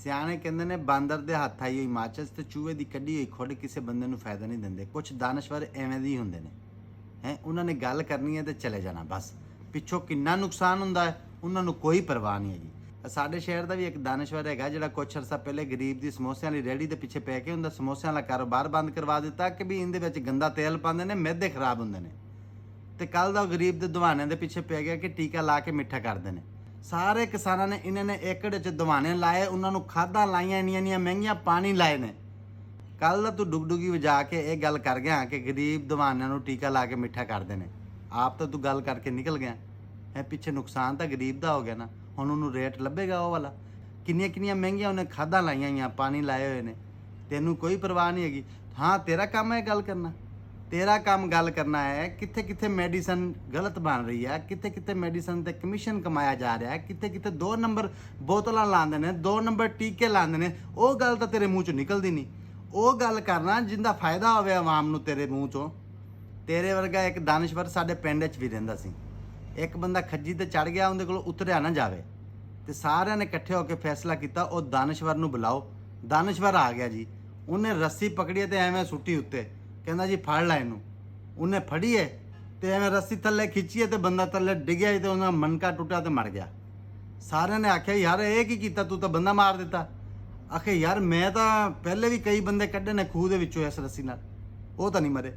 ਸਿਆਣੇ ਕਹਿੰਦੇ ਨੇ ਬਾਂਦਰ ਦੇ ਹੱਥ ਆਈ ਹੋਈ ਮਾਚਸ ਤੇ ਚੂਹੇ ਦੀ ਕੱਢੀ ਹੋਈ ਖੁੱਡ ਕਿਸੇ ਬੰਦੇ ਨੂੰ ਫਾਇਦਾ ਨਹੀਂ ਦਿੰਦੇ। ਕੁਝ ਦਾਨਸ਼ਵਰ ਐਵੇਂ ਦੇ ਹੀ ਹੁੰਦੇ ਨੇ ਹੈ, ਉਹਨਾਂ ਨੇ ਗੱਲ ਕਰਨੀ ਹੈ ਤੇ ਚਲੇ ਜਾਣਾ ਬਸ। ਪਿੱਛੋਂ ਕਿੰਨਾ ਨੁਕਸਾਨ ਹੁੰਦਾ ਹੈ ਉਹਨਾਂ ਨੂੰ ਕੋਈ ਪਰਵਾਹ ਨਹੀਂ ਹੈਗੀ। ਸਾਡੇ ਸ਼ਹਿਰ ਦਾ ਵੀ ਇੱਕ ਦਾਨਸ਼ਵਰ ਹੈਗਾ ਜਿਹੜਾ ਕੁਛ ਅਰਸਾ ਪਹਿਲੇ ਗਰੀਬ ਦੀ ਸਮੋਸਿਆਂ ਵਾਲੀ ਰੇਹੜੀ ਦੇ ਪਿੱਛੇ ਪੈ ਕੇ ਹੁੰਦਾ ਸਮੋਸਿਆਂ ਵਾਲਾ ਕਾਰੋਬਾਰ ਬੰਦ ਕਰਵਾ ਦਿੱਤਾ ਕਿ ਵੀ ਇਹਦੇ ਵਿੱਚ ਗੰਦਾ ਤੇਲ ਪਾਉਂਦੇ ਨੇ, ਮਿਹਦੇ ਖਰਾਬ ਹੁੰਦੇ ਨੇ। ਤੇ ਕੱਲ ਦਾ ਉਹ ਗਰੀਬ ਦੇ ਦਵਾਨਿਆਂ ਦੇ ਪਿੱਛੇ ਪੈ ਗਿਆ ਕਿ ਟੀਕਾ ਲਾ ਕੇ ਮਿੱਠਾ ਕਰਦੇ ਨੇ। ਸਾਰੇ ਕਿਸਾਨਾਂ ਨੇ ਇਹਨਾਂ ਨੇ ਏਕੜ 'ਚ ਦਵਾਨੇ ਲਾਏ, ਉਹਨਾਂ ਨੂੰ ਖਾਦਾਂ ਲਾਈਆਂ, ਇੰਨੀਆਂ ਮਹਿੰਗੀਆਂ ਪਾਣੀ ਲਾਏ ਨੇ। ਕੱਲ ਦਾ ਤੂੰ ਡੁਗਡੁਗੀ ਵਜਾ ਕੇ ਇਹ ਗੱਲ ਕਰ ਗਿਆ ਕਿ ਗਰੀਬ ਦਵਾਨਿਆਂ ਨੂੰ ਟੀਕਾ ਲਾ ਕੇ ਮਿੱਠਾ ਕਰਦੇ ਨੇ। ਆਪ ਤਾਂ ਤੂੰ ਗੱਲ ਕਰਕੇ ਨਿਕਲ ਗਿਆ ਹੈ, ਪਿੱਛੇ ਨੁਕਸਾਨ ਤਾਂ ਗਰੀਬ ਦਾ ਹੋ ਗਿਆ ਨਾ। ਹੁਣ ਉਹਨੂੰ ਰੇਟ ਲੱਭੇਗਾ ਉਹ ਵਾਲਾ। ਕਿੰਨੀਆਂ ਮਹਿੰਗੀਆਂ ਉਹਨੇ ਖਾਦਾਂ ਲਾਈਆਂ ਹੋਈਆਂ, ਪਾਣੀ ਲਾਏ ਹੋਏ ਨੇ, ਤੈਨੂੰ ਕੋਈ ਪਰਵਾਹ ਨਹੀਂ ਹੈਗੀ। ਹਾਂ, ਤੇਰਾ ਕੰਮ ਹੈ ਗੱਲ ਕਰਨਾ, ਤੇਰਾ ਕੰਮ ਗੱਲ ਕਰਨਾ ਹੈ ਕਿੱਥੇ ਮੈਡੀਸਨ ਗਲਤ ਬਣ ਰਹੀ ਹੈ, ਕਿੱਥੇ ਮੈਡੀਸਨ ਤੇ ਕਮਿਸ਼ਨ ਕਮਾਇਆ ਜਾ ਰਿਹਾ ਹੈ, ਕਿੱਥੇ 2 ਨੰਬਰ ਬੋਤਲਾਂ ਲਾਉਂਦੇ ਨੇ, 2 ਨੰਬਰ ਟੀਕੇ ਲਾਉਂਦੇ ਨੇ। ਉਹ ਗੱਲ ਤਾਂ ਤੇਰੇ ਮੂੰਹ ਚੋਂ ਨਿਕਲਦੀ ਨਹੀਂ। ਉਹ ਗੱਲ ਕਰਨਾ ਜਿੰਦਾ ਫਾਇਦਾ ਹੋਵੇ ਆਵਾਮ ਨੂੰ ਤੇਰੇ ਮੂੰਹ ਚੋਂ। ਤੇਰੇ ਵਰਗਾ ਇੱਕ ਦਾਨਸ਼ਵਰ ਸਾਡੇ ਪਿੰਡ 'ਚ ਵੀ ਰਹਿੰਦਾ ਸੀ। ਇੱਕ ਬੰਦਾ ਖੱਜੀ ਤੇ ਚੜ ਗਿਆ, ਉਹਦੇ ਕੋਲ ਉਤਰਿਆ ਨਾ ਜਾਵੇ, ਤੇ ਸਾਰਿਆਂ ਨੇ ਇਕੱਠੇ ਹੋ ਕੇ ਫੈਸਲਾ ਕੀਤਾ ਉਹ ਦਾਨਸ਼ਵਰ ਨੂੰ ਬੁਲਾਓ। ਦਾਨਸ਼ਵਰ ਆ ਗਿਆ ਜੀ, ਉਹਨੇ ਰੱਸੀ ਪਕੜੀ ਤੇ ਐਵੇਂ ਸੁੱਟੀ ਉੱਤੇ, ਕਹਿੰਦਾ ਜੀ ਫੜ ਲੈ ਇਹਨੂੰ। ਉਹਨੇ ਫੜੀਏ ਤੇ ਐਵੇਂ ਰੱਸੀ ਥੱਲੇ ਖਿੱਚੀਏ ਤੇ ਬੰਦਾ ਥੱਲੇ ਡਿੱਗਿਆ ਤੇ ਉਹਦਾ ਮਣਕਾ ਟੁੱਟਿਆ ਤੇ ਮਰ ਗਿਆ। ਸਾਰਿਆਂ ਨੇ ਆਖਿਆ ਯਾਰ ਇਹ ਕੀ ਕੀਤਾ, ਤੂੰ ਤਾਂ ਬੰਦਾ ਮਾਰ ਦਿੱਤਾ। ਆਖੇ ਯਾਰ ਮੈਂ ਤਾਂ ਪਹਿਲੇ ਵੀ ਕਈ ਬੰਦੇ ਕੱਢੇ ਨੇ ਖੂਹ ਦੇ ਵਿੱਚੋਂ ਇਸ ਰੱਸੀ ਨਾਲ, ਉਹ ਤਾਂ ਨਹੀਂ ਮਰੇ।